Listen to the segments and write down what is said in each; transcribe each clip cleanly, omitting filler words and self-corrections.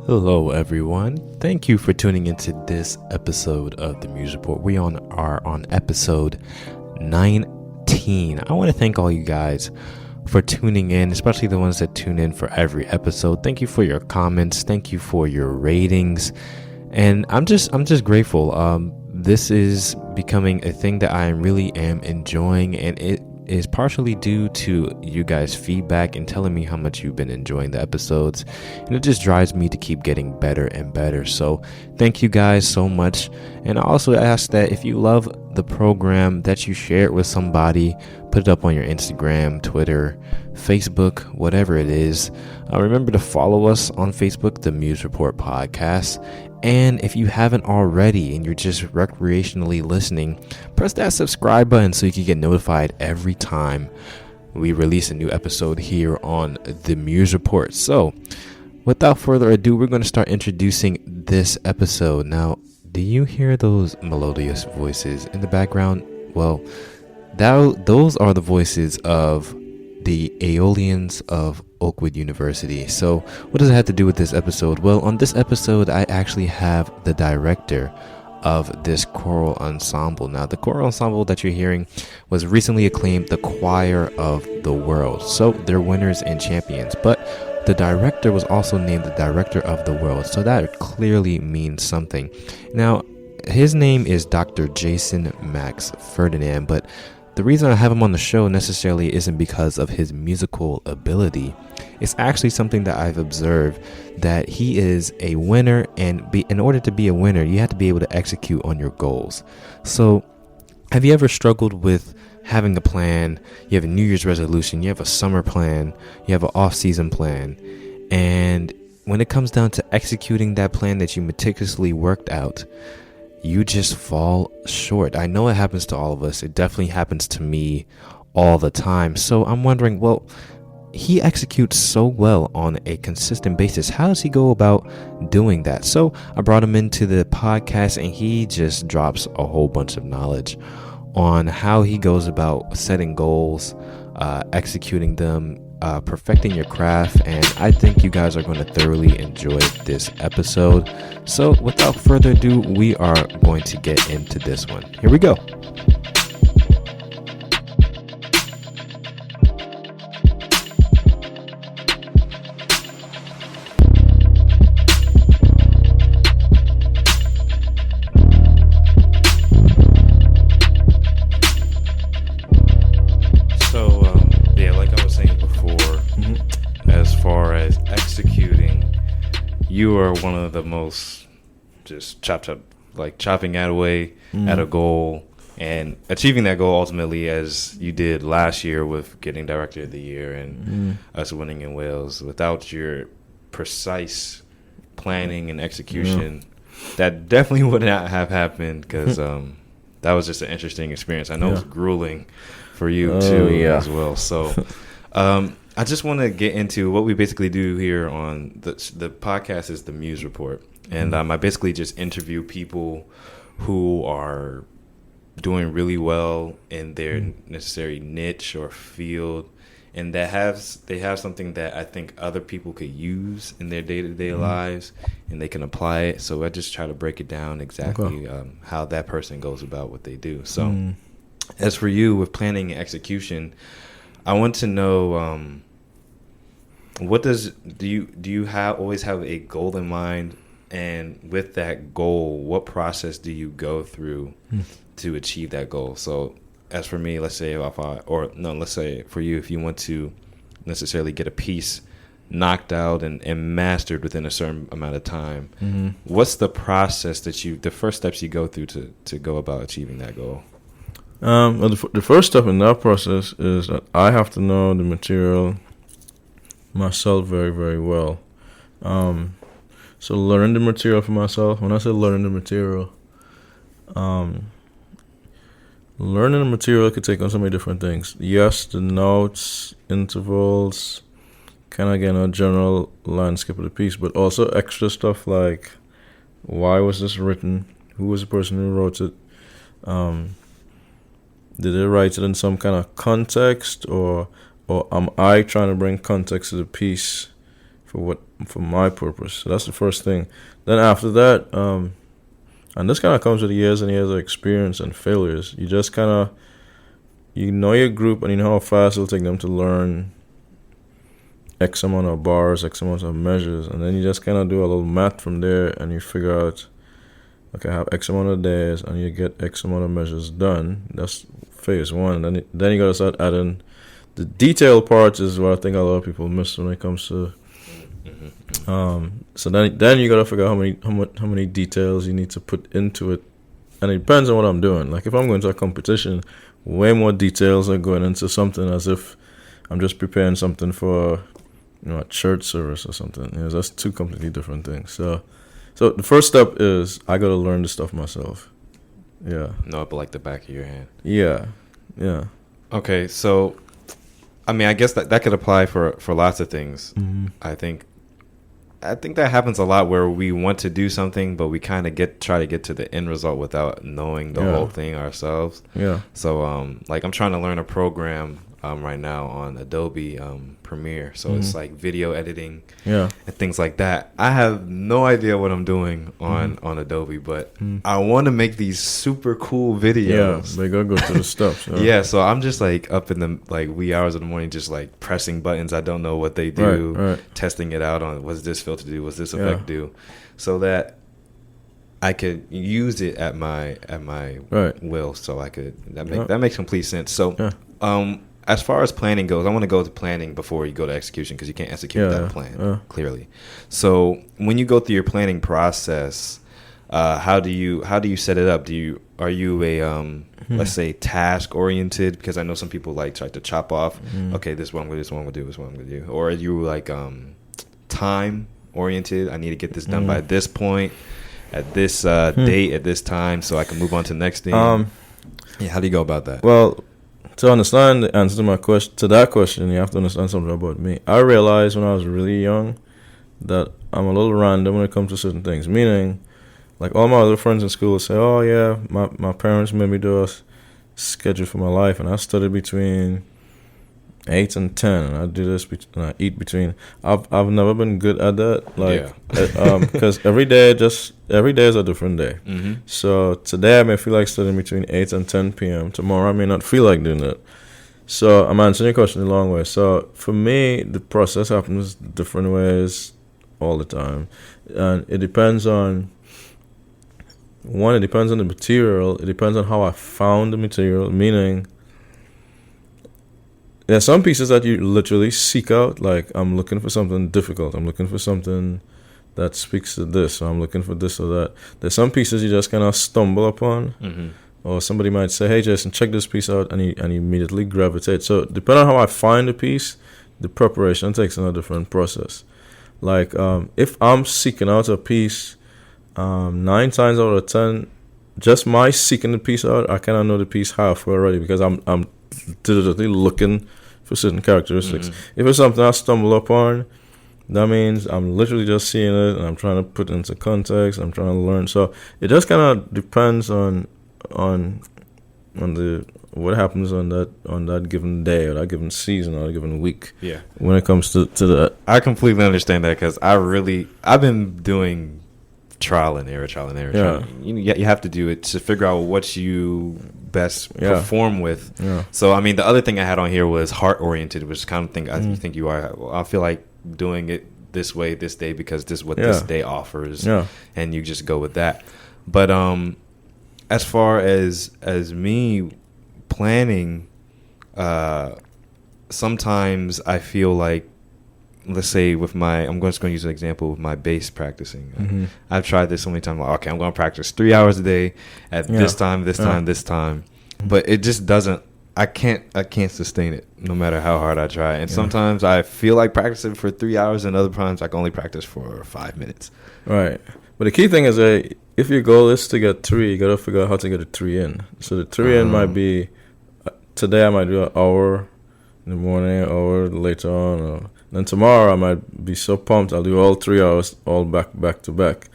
Hello, everyone. Thank you for tuning into this episode of the Muse Report. We are on episode 19. I want to thank all you guys for tuning in, especially the ones that tune in for every episode. Thank you for your comments. Thank you for your ratings. And I'm just grateful. This is becoming a thing that I really am enjoying, and it is partially due to you guys' feedback and telling me how much you've been enjoying the episodes, and it just drives me to keep getting better and better. So thank you guys so much. And I also ask that if you love the program, that you share it with somebody, put it up on your Instagram, Twitter, Facebook, whatever it is. Remember to follow us on Facebook, the Muse Report Podcast. And if you haven't already and you're just recreationally listening, press that subscribe button so you can get notified every time we release a new episode here on the Muse Report. So without further ado, we're going to start introducing this episode. Now, do you hear those melodious voices in the background? Well, those are the voices of the Aeolians of Oakwood University. So what does it have to do with this episode? Well, on this episode, I actually have the director of this choral ensemble. Now, the choral ensemble that you're hearing was recently acclaimed the Choir of the World. So they're winners and champions. But the director was also named the Director of the World. So that clearly means something. Now, his name is Dr. Jason Max Ferdinand, but the reason I have him on the show necessarily isn't because of his musical ability. It's actually something that I've observed, that he is a winner, and in order to be a winner, you have to be able to execute on your goals. So have you ever struggled with having a plan? You have a New Year's resolution, you have a summer plan, you have an off-season plan, and when it comes down to executing that plan that you meticulously worked out, you just fall short. I know it happens to all of us. It definitely happens to me all the time. So I'm wondering, well, he executes so well on a consistent basis. How does he go about doing that? So I brought him into the podcast, and he just drops a whole bunch of knowledge on how he goes about setting goals, executing them, perfecting your craft, and I think you guys are going to thoroughly enjoy this episode. So without further ado, we are going to get into this one. Here we go. You are one of the most just chopping at away at a goal and achieving that goal ultimately, as you did last year with getting Director of the Year and us winning in Wales. Without your precise planning and execution, that definitely would not have happened, because that was just an interesting experience. I know it was grueling for you too as well. So I just want to get into what we basically do here on the podcast is the Muse Report. And I basically just interview people who are doing really well in their necessary niche or field, and that they have something that I think other people could use in their day-to-day lives, and they can apply it. So I just try to break it down exactly how that person goes about what they do. So as for you with planning and execution, I want to know, do you always have a goal in mind, and with that goal, what process do you go through to achieve that goal? So as for me, let's say for you, if you want to necessarily get a piece knocked out and mastered within a certain amount of time, what's the process the first steps you go through to go about achieving that goal? Well, the first step in that process is that I have to know the material myself very, very well. So learn the material for myself. When I say learn the material, learning the material could take on so many different things. Yes, the notes, intervals, kind of get a general landscape of the piece, but also extra stuff like, why was this written? Who was the person who wrote it? Did they write it in some kind of context, or am I trying to bring context to the piece for my purpose. So that's the first thing. Then after that, and this kind of comes with years and years of experience and failures. You just kind of, you know your group and you know how fast it'll take them to learn X amount of bars, X amount of measures, and then you just kind of do a little math from there, and you figure out, okay, I have X amount of days, and you get X amount of measures done. That's phase one. Then you gotta start adding the detail part is what I think a lot of people miss when it comes to. So then you gotta figure out how many details you need to put into it, and it depends on what I'm doing. Like if I'm going to a competition, way more details are going into something as if I'm just preparing something for, a church service or something. That's two completely different things. So the first step is I gotta learn the stuff myself. Yeah. Know it like the back of your hand. Yeah. Okay, so I mean, I guess that could apply for lots of things. Mm-hmm. I think that happens a lot where we want to do something, but we kind of try to get to the end result without knowing the whole thing ourselves. Yeah. So, like I'm trying to learn a program right now on Adobe Premiere. So it's like video editing and things like that. I have no idea what I'm doing on Adobe, but I want to make these super cool videos. Yeah, they gotta go through the steps. Yeah, so I'm just like up in the like wee hours of the morning, just like pressing buttons. I don't know what they do, right. Testing it out on what's this filter do, what's this effect do, so that I could use it at my will. So I could that makes complete sense. So as far as planning goes, I want to go to planning before you go to execution because you can't execute without a plan, clearly. So when you go through your planning process, how do you set it up? Are you a let's say task oriented? Because I know some people like try to chop off. Okay, this is what I'm gonna do. This is what I'm gonna do. This is what I'm gonna do. Or are you like time oriented? I need to get this done by this point, at this date, at this time, so I can move on to the next thing. How do you go about that? Well, to understand the answer to that question, you have to understand something about me. I realized when I was really young that I'm a little random when it comes to certain things. Meaning, like all my other friends in school say, "Oh yeah, my parents made me do a schedule for my life, and I studied between 8 and 10, and I do this and I eat between." I've never been good at that, because every day is a different day. So today I may feel like studying between 8 and 10 p.m. Tomorrow I may not feel like doing that. So I'm answering your question the long way. So for me, the process happens different ways all the time, and it depends on. One, it depends on the material. It depends on how I found the material, meaning there are some pieces that you literally seek out, like I'm looking for something difficult. I'm looking for something that speaks to this, or I'm looking for this or that. There's some pieces you just kind of stumble upon, or somebody might say, "Hey, Jason, check this piece out," and you immediately gravitate. So depending on how I find a piece, the preparation takes a different process. Like if I'm seeking out a piece, 9 times out of 10, just my seeking the piece out, I kind of know the piece halfway already because I'm diligently looking for certain characteristics. If it's something I stumble upon, that means I'm literally just seeing it and I'm trying to put it into context. I'm trying to learn. So it just kind of depends on the what happens on that given day or that given season or that given week. Yeah. When it comes to that, I completely understand that because I've been doing trial and error. You have to do it to figure out what you best perform with. So I mean, the other thing I had on here was heart oriented, which kind of thing I think you are. I feel like doing it this way this day because this is what this day offers, and you just go with that. But as far as me planning, sometimes I feel like, let's say I'm just going to use an example with my bass practicing. I've tried this so many times. Like, okay, I'm going to practice 3 hours a day at this time, this time. But it just doesn't. I can't sustain it no matter how hard I try. And sometimes I feel like practicing for 3 hours, and other times I can only practice for 5 minutes. Right. But the key thing is that if your goal is to get 3, you got to figure out how to get a 3 in. So the 3 in might be today I might do an hour in the morning, an hour later on, or then tomorrow I might be so pumped I'll do all 3 hours all back to back.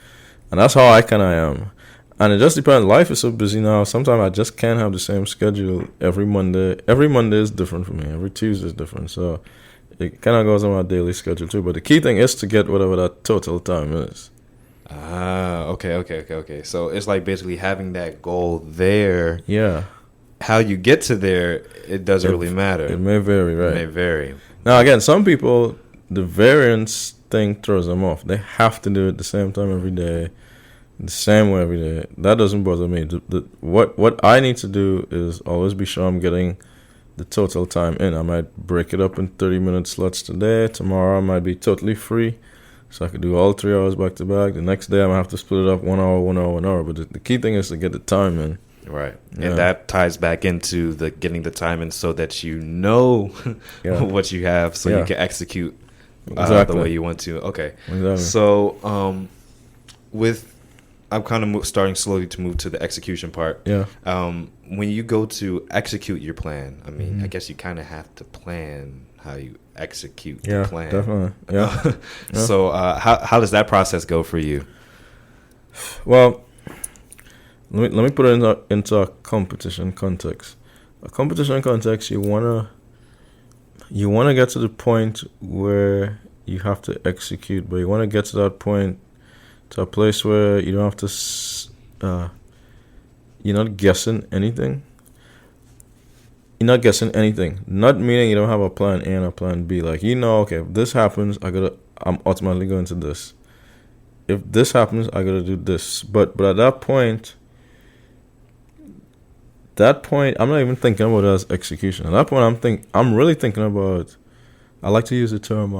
And that's how I kind of am. And it just depends. Life is so busy now. Sometimes I just can't have the same schedule every Monday. Every Monday is different for me. Every Tuesday is different. So it kind of goes on my daily schedule too. But the key thing is to get whatever that total time is. Okay. So it's like basically having that goal there. Yeah. How you get to there, it doesn't really matter. It may vary, right? It may vary. Now, again, some people, the variance thing throws them off. They have to do it the same time every day, the same way every day. That doesn't bother me. What I need to do is always be sure I'm getting the total time in. I might break it up in 30-minute slots today. Tomorrow I might be totally free, so I could do all 3 hours back to back. The next day I might have to split it up 1 hour, 1 hour, 1 hour. But the key thing is to get the time in. Right. Yeah. And that ties back into the getting the time in so that you know what you have so you can execute the way you want to. Okay. Exactly. So I'm kind of starting slowly to move to the execution part. Yeah. When you go to execute your plan, I mean, I guess you kind of have to plan how you execute the plan. Definitely. Yeah. So how does that process go for you? Well, let me put it into a competition context. A competition context, you wanna get to the point where you have to execute, but you want to get to that point, to a place where you don't have to. You're not guessing anything. Not meaning you don't have a plan A and a plan B. Like, okay, if this happens, I'm automatically going to this. If this happens, I gotta do this. But at that point, I'm not even thinking about it as execution. At that point, I'm really thinking about. I like to use the term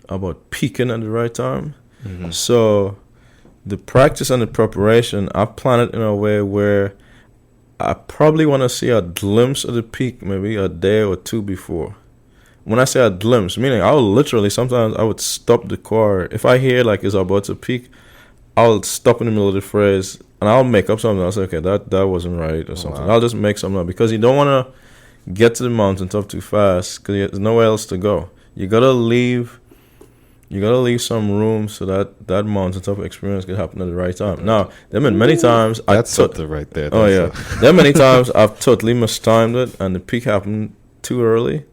about peaking at the right time. Mm-hmm. So the practice and the preparation, I plan it in a way where I probably want to see a glimpse of the peak maybe a day or two before. When I say a glimpse, meaning sometimes I would stop the car. If I hear like it's about to peak, I'll stop in the middle of the phrase and I'll make up something. I'll say, okay, that wasn't right or something. Wow. I'll just make something up because you don't want to get to the mountaintop too fast because there's nowhere else to go. You gotta leave some room so that mountaintop experience can happen at the right time. Now, there have been many times that's something right there. Oh yeah, there are many times I've totally mistimed it, and the peak happened too early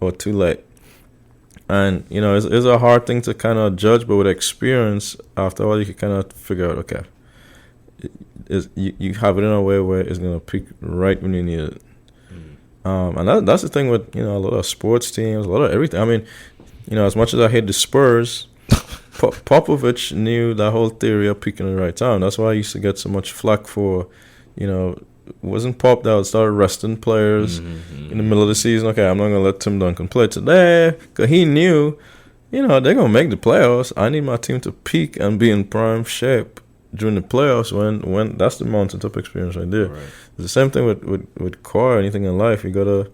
or too late. And it's a hard thing to kind of judge, but with experience, after all, you can kind of figure out, okay, you have it in a way where it's gonna peak right when you need it. And that's the thing with a lot of sports teams, a lot of everything. I mean, as much as I hate the Spurs, Popovich knew that whole theory of peaking at the right time. That's why I used to get so much flack for, wasn't Pop that would start resting players in the middle of the season. Okay, I'm not going to let Tim Duncan play today because he knew, they're going to make the playoffs. I need my team to peak and be in prime shape during the playoffs when that's the mountaintop experience right there. Right. It's the same thing with car or anything in life. You gotta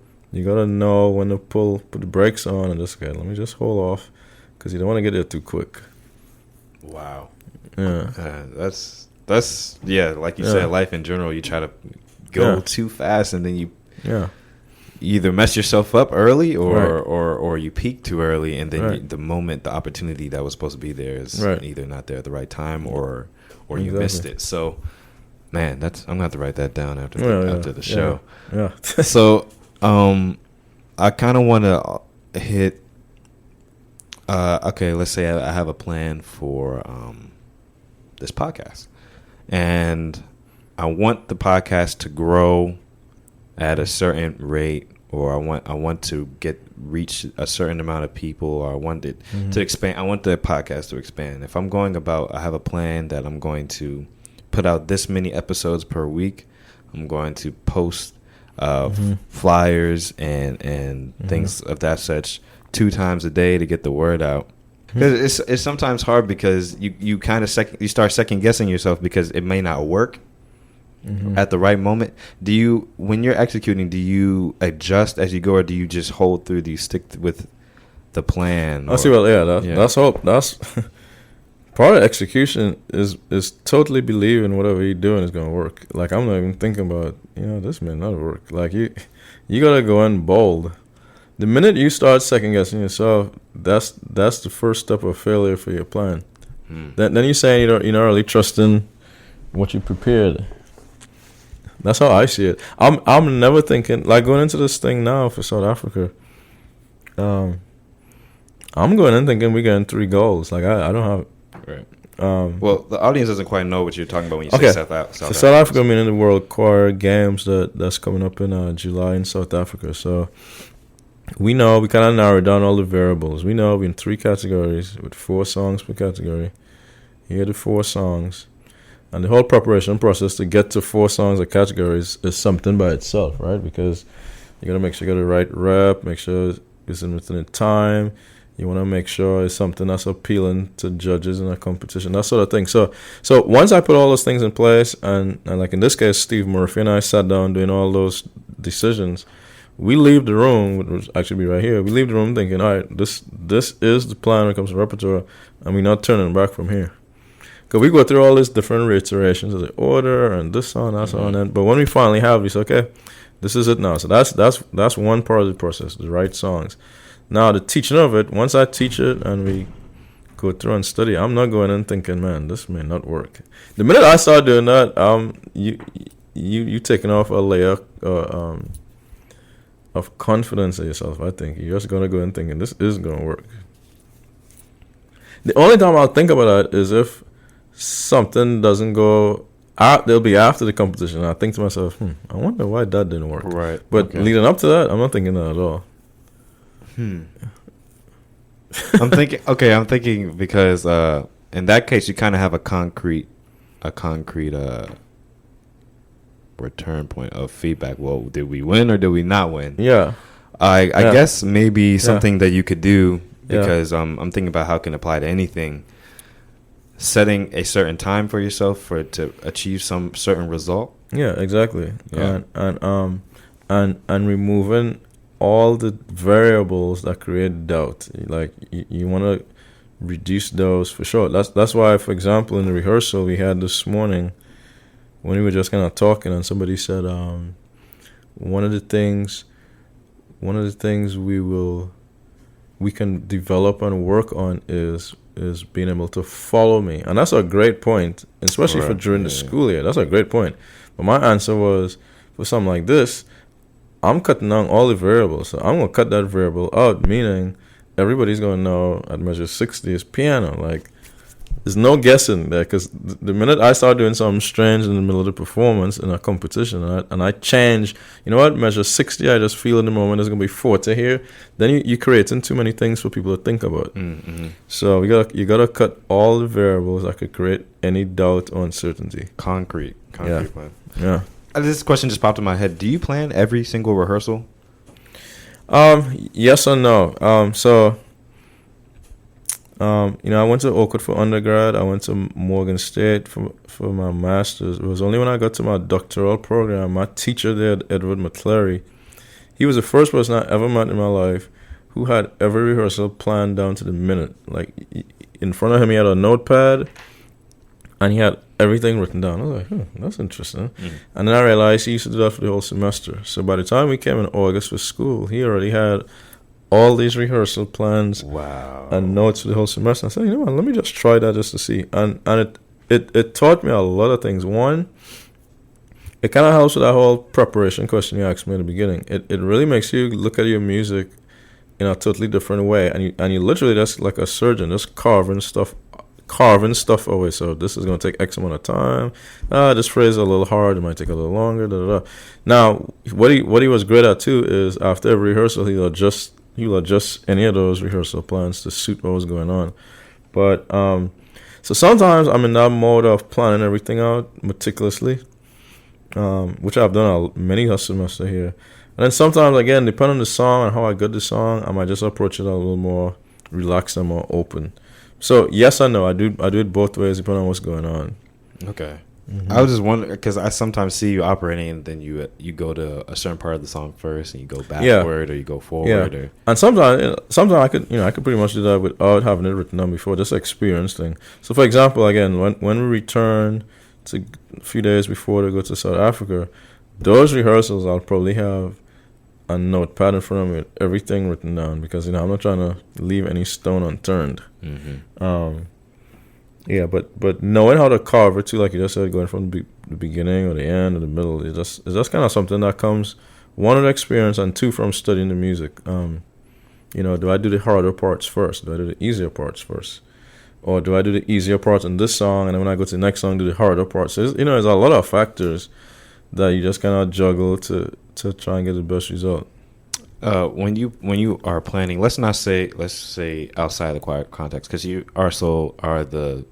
know when to put the brakes on and just let me just hold off because you don't want to get there too quick. Wow. Yeah. That's like you said, life in general, you try to go too fast and then you either mess yourself up early or you peak too early and then the opportunity that was supposed to be there is either not there at the right time or you missed it. So, man, I'm gonna have to write that down after the show. Yeah. So. I kind of want to hit. Okay, let's say I have a plan for this podcast, and I want the podcast to grow at a certain rate, or I want to reach a certain amount of people, or I want it to expand. I want the podcast to expand. If I'm going about, I have a plan that I'm going to put out this many episodes per week. I'm going to post flyers and things of that such 2 times a day to get the word out. It's sometimes hard because you kind of you start second guessing yourself because it may not work at the right moment. When you're executing, do you adjust as you go, or do you just hold through? Do you stick with the plan? That's hope. That's part of execution is totally believing whatever you're doing is gonna work. Like, I'm not even thinking about this may not work. Like, you gotta go in bold. The minute you start second guessing yourself, that's the first step of failure for your plan. Then you're saying you're not really trusting what you prepared. That's how I see it. I'm never thinking, like, going into this thing now for South Africa. I'm going in thinking we're getting 3 goals. Like I don't have. Right. Well, the audience doesn't quite know what you're talking about when you say South Africa. So South Africa meaning the World Choir Games that's coming up in July in South Africa. So we know we kind of narrowed down all the variables. We know we're in 3 categories with 4 songs per category. Here are the 4 songs. And the whole preparation process to get to 4 songs or categories is something by itself, right? Because you got to make sure you got the right rep, make sure it's within the time. You want to make sure it's something that's appealing to judges in a competition, that sort of thing. So once I put all those things in place, and like in this case, Steve Murphy and I sat down doing all those decisions, we leave the room, which would actually be right here, we leave the room thinking, all right, this is the plan when it comes to repertoire, and we're not turning back from here. Because we go through all these different reiterations of the order and this song, that song, and but when we finally have, we say, okay, this is it now. So that's one part of the process, the right songs. Now, the teaching of it, once I teach it and we go through and study, I'm not going in thinking, man, this may not work. The minute I start doing that, you taking off a layer of confidence in yourself, I think. You're just going to go in thinking, this is going to work. The only time I'll think about that is if something doesn't go out, they'll be after the competition. I think to myself, I wonder why that didn't work. Right. But leading up to that, I'm not thinking that at all. I'm thinking because in that case you kind of have a concrete return point of feedback. Well, did we win or did we not win? Yeah. I guess maybe something that you could do, because I'm thinking about how it can apply to anything. Setting a certain time for yourself for it to achieve some certain result. Yeah, exactly. Yeah. And removing all the variables that create doubt. Like you want to reduce those for sure. That's why, for example, in the rehearsal we had this morning, when we were just kind of talking, and somebody said, one of the things we can develop and work on is being able to follow me. And that's a great point, especially for during the school year. That's a great point. But my answer was, for something like this, I'm cutting down all the variables. So I'm going to cut that variable out, meaning everybody's going to know at measure 60 is piano. Like, there's no guessing there, because the minute I start doing something strange in the middle of the performance in a competition, and I change, you know what, measure 60, I just feel in the moment there's going to be 40 here, then you're creating too many things for people to think about. Mm-hmm. So you got to cut all the variables that could create any doubt or uncertainty. Concrete plan. Yeah. This question just popped in my head. Do you plan every single rehearsal? Yes or no. I went to Oakwood for undergrad. I went to Morgan State for my master's. It was only when I got to my doctoral program, my teacher there, Edward McClary, he was the first person I ever met in my life who had every rehearsal planned down to the minute. Like, in front of him, he had a notepad, and he had everything written down. I was like, that's interesting. And then I realized he used to do that for the whole semester. So by the time we came in August for school, he already had all these rehearsal plans and notes for the whole semester. I said, you know what, let me just try that just to see. And it taught me a lot of things. One, it kind of helps with that whole preparation question you asked me at the beginning. It really makes you look at your music in a totally different way. And you literally, just like a surgeon, just carving stuff away. So this is going to take X amount of time. This phrase is a little hard. It might take a little longer. Now, what he was great at too is after every rehearsal, he'll adjust any of those rehearsal plans to suit what was going on. But so sometimes I'm in that mode of planning everything out meticulously, which I've done many semester here. And then sometimes, again, depending on the song and how I got the song, I might just approach it a little more relaxed and more open. So yes and no, I do it both ways depending on what's going on. Okay. Mm-hmm. I was just wondering, because I sometimes see you operating, and then you go to a certain part of the song first, and you go backward or you go forward. Yeah. And sometimes I could pretty much do that without having it written down before, just experience thing. So for example, again, when we return to a few days before to go to South Africa, those rehearsals I'll probably have a notepad in front of me with everything written down, because I'm not trying to leave any stone unturned. Mm-hmm. But knowing how to carve it too, like you just said, going from the beginning or the end or the middle, it's just kind of something that comes, one, with experience, and two, from studying the music. do I do the harder parts first? Do I do the easier parts first? Or do I do the easier parts on this song, and then when I go to the next song, do the harder parts? So there's a lot of factors that you just cannot juggle to try and get the best result. When you are planning, let's say outside the choir context, because you also are the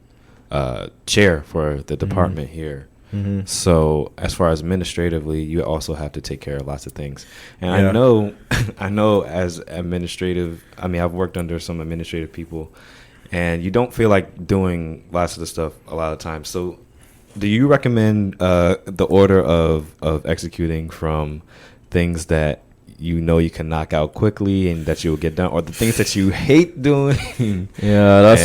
chair for the department here. Mm-hmm. So as far as administratively, you also have to take care of lots of things. And Yeah. I know as administrative, I mean, I've worked under some administrative people, and you don't feel like doing lots of the stuff a lot of times. So do you recommend the order of executing from things that you can knock out quickly and that you'll get done, or the things that you hate doing? Yeah,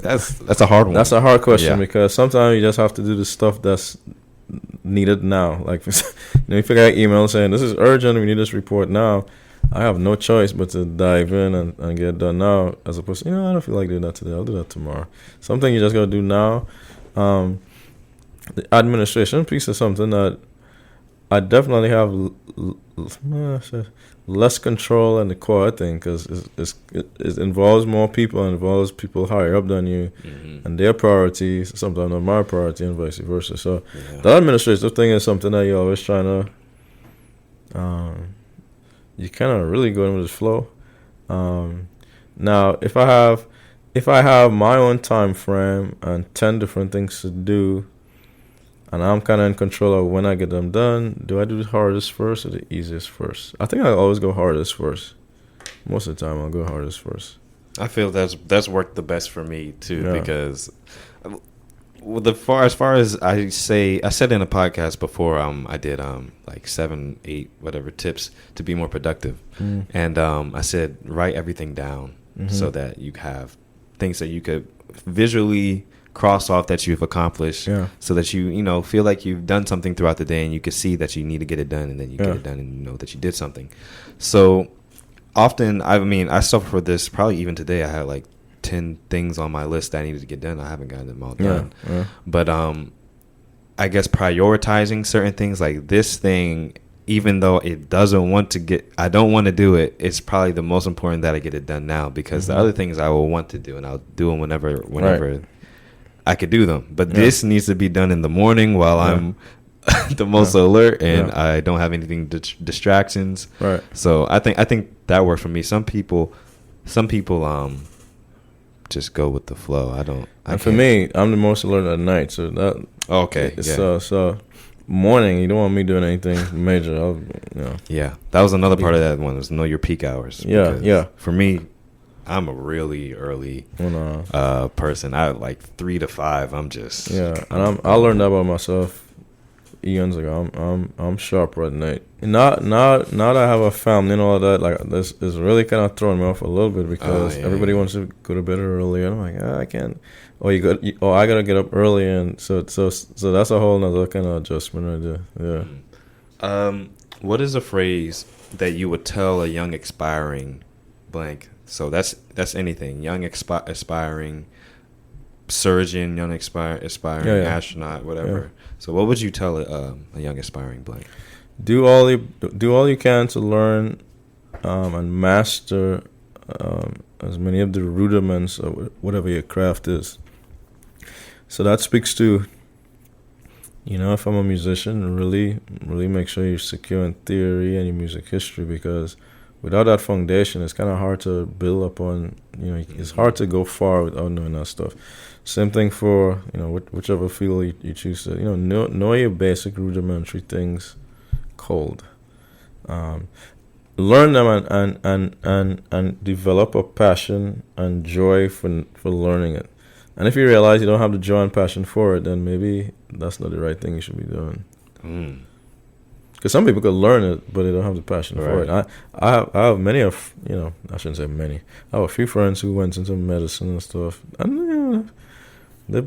that's a hard one. That's a hard question, Yeah. because sometimes you just have to do the stuff that's needed now. Like, if you get an email saying this is urgent, we need this report now, I have no choice but to dive in and get it done now, as opposed to, I don't feel like doing that today, I'll do that tomorrow. Something you just got to do now. The administration piece is something that I definitely have less control in the core thing, because it involves more people, and involves people higher up than you, Mm-hmm. and their priorities sometimes not my priority, and vice versa. So Yeah. that administrative thing is something that you're always trying to you kind of really go in with the flow. Now if I have my own time frame and 10 different things to do, and I'm kind of in control of when I get them done, do I do the hardest first or the easiest first? I think I always go hardest first. Most of the time, I'll go hardest first. I feel that's worked the best for me too, Yeah. because as far as I said in a podcast before, I did like 7, 8 whatever tips to be more productive, and I said write everything down so that you have things that you could visually cross off that you've accomplished, so that you feel like you've done something throughout the day, and you can see that you need to get it done, and then you get it done, and you know that you did something. So often, I suffer for this. Probably even today, I had like 10 things on my list that I needed to get done. I haven't gotten them all done. Yeah. But I guess prioritizing certain things, like this thing, even though it doesn't want to I don't want to do it, it's probably the most important that I get it done now, because the other things I will want to do, and I'll do them whenever Right. I could do them. But this needs to be done in the morning while I'm the most alert, and I don't have anything distractions. Right. So I think that worked for me. Some people just go with the flow. For me, I'm the most alert at night, so that okay. So morning, you don't want me doing anything major. Yeah, that was another part of that one, was know your peak hours. Yeah, yeah. For me, I'm a really early person. I like 3 to 5. I'm just and I learned that about myself eons ago. I'm sharper at night. Now that I have a family and all of that, like this is really kind of throwing me off a little bit, because everybody wants to go to bed early, and I'm like, I can't. I gotta get up early, and so that's a whole nother kind of adjustment right there. Yeah. What is a phrase that you would tell a young aspiring blank? So that's anything. Young aspiring surgeon, young aspiring astronaut, whatever. Yeah. So what would you tell a young aspiring blank? Do all you can to learn and master as many of the rudiments of whatever your craft is. So that speaks to, if I'm a musician, really make sure you're secure in theory and your music history, because without that foundation, it's kind of hard to build upon. It's hard to go far without knowing that stuff. Same thing for whichever field you choose to. Know your basic rudimentary things cold. Learn them and develop a passion and joy for learning it. And if you realize you don't have the joy and passion for it, then maybe that's not the right thing you should be doing. Because some people could learn it, but they don't have the passion for it. I have many of, I shouldn't say many. I have a few friends who went into medicine and stuff, and they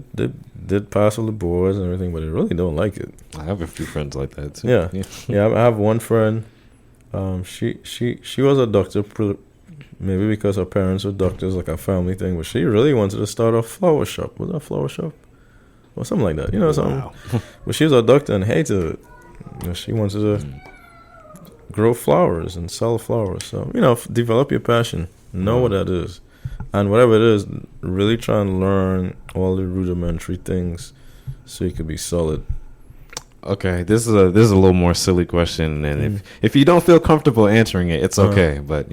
did pass all the boards and everything, but they really don't like it. I have a few friends like that too. Yeah. I have one friend. She was a doctor, maybe because her parents were doctors, like a family thing. But she really wanted to start a flower shop. Was that a flower shop? Or something like that. Something. Wow. But she was a doctor and hated it. She wanted to grow flowers and sell flowers. So, develop your passion. Know what that is. And whatever it is, really try and learn all the rudimentary things so you can be solid. Okay, this is a little more silly question, and if you don't feel comfortable answering it, it's okay. But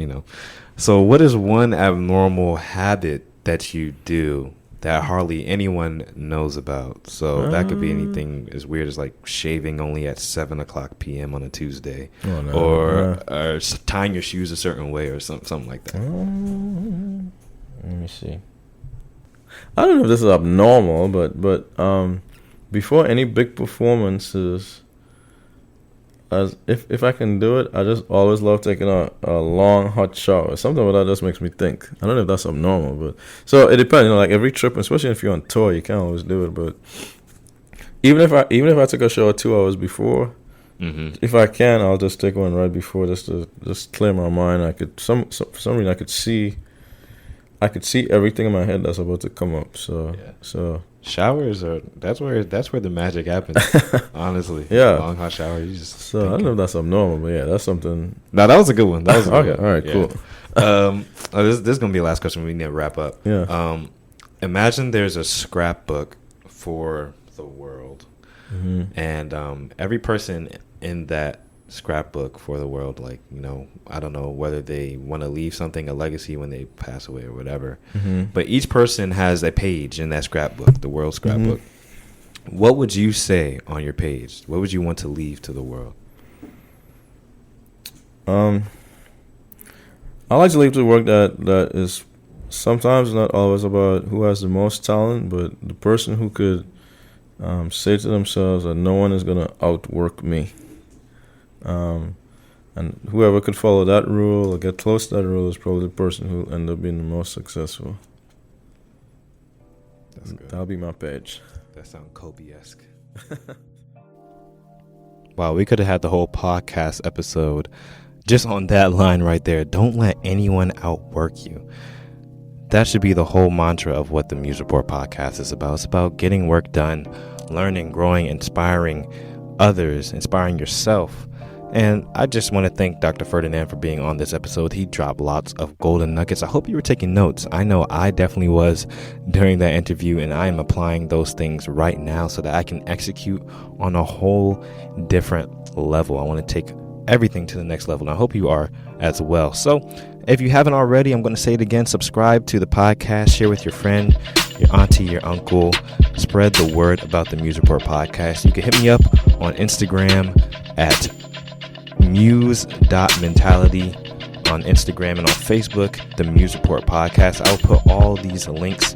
so what is one abnormal habit that you do that hardly anyone knows about? So that could be anything as weird as like shaving only at 7:00 p.m. on a Tuesday, or tying your shoes a certain way, or something like that. Let me see. I don't know if this is abnormal, but before any big performances, as if I can do it, I just always love taking a long hot shower. Something about that just makes me think. I don't know if that's abnormal, but so it depends. Like every trip, especially if you're on tour, you can't always do it. But even if I took a shower 2 hours before, if I can, I'll just take one right before just to clear my mind. For some reason I could see everything in my head that's about to come up. So showers that's where the magic happens. Honestly, long hot shower. You just so I don't know if that's abnormal, but that's something. No, that was a good one. That was okay. All right, cool. This is gonna be the last question. We need to wrap up. Yeah. Imagine there's a scrapbook for the world, and every person in that scrapbook for the world, like I don't know whether they want to leave something, a legacy when they pass away or whatever, but each person has a page in that scrapbook, the world scrapbook. What would you say on your page? What would you want to leave to the world? I like to leave to the work that is sometimes not always about who has the most talent, but the person who could say to themselves that no one is going to outwork me. And whoever could follow that rule or get close to that rule is probably the person who will end up being the most successful. That's good. That'll be my page. That sounds Kobe-esque. Wow, we could have had the whole podcast episode just on that line right there. Don't let anyone outwork you. That should be the whole mantra of what the Muse Report podcast is about. It's about getting work done, learning, growing, inspiring others, inspiring yourself. And I just want to thank Dr. Ferdinand for being on this episode. He dropped lots of golden nuggets. I hope you were taking notes. I know I definitely was during that interview, and I am applying those things right now so that I can execute on a whole different level. I want to take everything to the next level, and I hope you are as well. So if you haven't already, I'm going to say it again. Subscribe to the podcast, share with your friend, your auntie, your uncle. Spread the word about the Muse Report podcast. You can hit me up on Instagram at muse.mentality on Instagram, and on Facebook, the Muse Report podcast. I will put all these links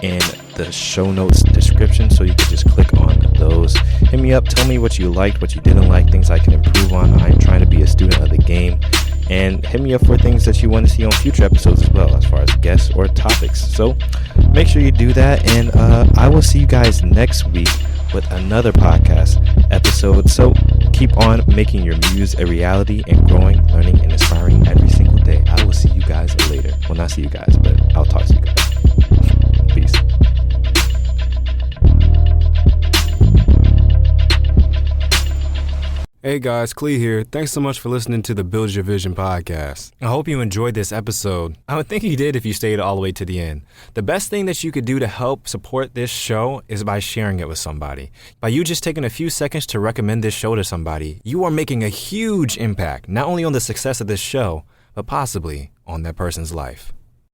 in the show notes description, so you can just click on those. Hit me up, tell me what you liked, what you didn't like, things I can improve on. I'm trying to be a student of the game. And hit me up for things that you want to see on future episodes as well, as far as guests or topics. So make sure you do that, and I will see you guys next week with another podcast episode. So keep on making your muse a reality and growing, learning, and inspiring every single day. I will see you guys later. Well, not see you guys, but I'll talk to you guys. Peace. Hey guys, Clee here. Thanks so much for listening to the Build Your Vision podcast. I hope you enjoyed this episode. I would think you did if you stayed all the way to the end. The best thing that you could do to help support this show is by sharing it with somebody. By you just taking a few seconds to recommend this show to somebody, you are making a huge impact, not only on the success of this show, but possibly on that person's life.